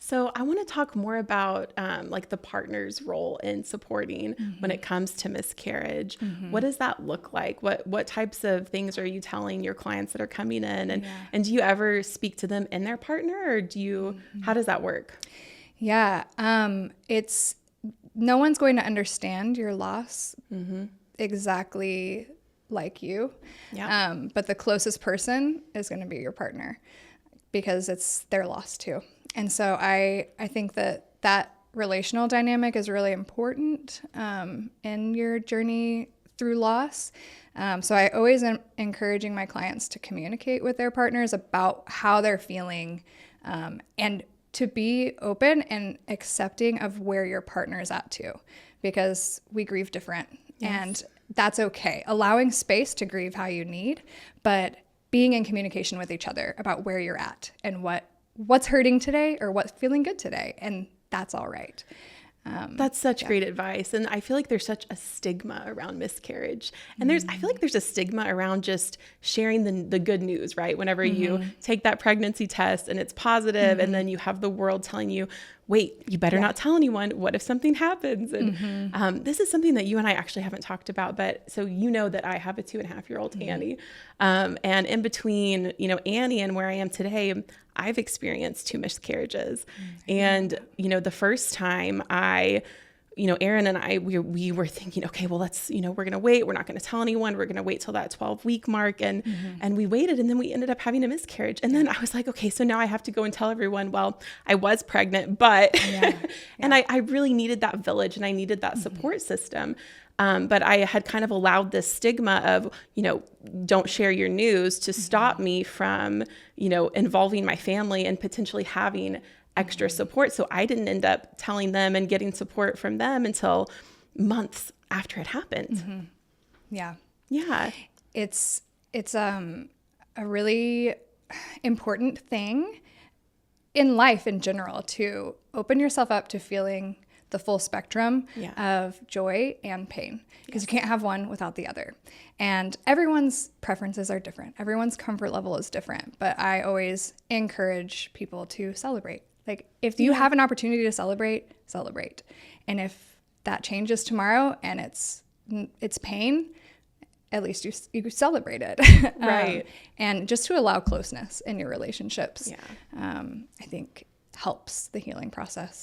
So I want to talk more about like the partner's role in supporting when it comes to miscarriage. What does that look like? What types of things are you telling your clients that are coming in? And do you ever speak to them in their partner, or how does that work? Yeah. It's no one's going to understand your loss exactly like you. Yeah. But the closest person is going to be your partner because it's their loss too. And so I think that relational dynamic is really important in your journey through loss. So I always am encouraging my clients to communicate with their partners about how they're feeling and to be open and accepting of where your partner is at too, because we grieve different. Yes. And that's okay. Allowing space to grieve how you need, but being in communication with each other about where you're at and what's hurting today or what's feeling good today. And that's all right. That's such great advice. And I feel like there's such a stigma around miscarriage. And I feel like there's a stigma around just sharing the good news, right? Whenever you take that pregnancy test and it's positive, and then you have the world telling you, wait, you better not tell anyone. What if something happens? And this is something that you and I actually haven't talked about, but so you know that I have a 2.5-year-old Annie. And in between, Annie and where I am today, I've experienced 2 miscarriages. And, the first time Aaron and I, we were thinking, okay, well, let's, we're going to wait. We're not going to tell anyone. We're going to wait till that 12-week mark. And we waited, and then we ended up having a miscarriage. And then I was like, okay, so now I have to go and tell everyone, well, I was pregnant, but, and I really needed that village, and I needed that support system. But I had kind of allowed this stigma of, don't share your news to stop me from, involving my family and potentially having extra support. So I didn't end up telling them and getting support from them until months after it happened. Yeah. Yeah. It's a really important thing in life in general to open yourself up to feeling the full spectrum of joy and pain, because you can't have one without the other. And everyone's preferences are different. Everyone's comfort level is different. But I always encourage people to celebrate. Like, if you have an opportunity to celebrate, celebrate. And if that changes tomorrow and it's pain, at least you celebrate it. Right. And just to allow closeness in your relationships, I think helps the healing process.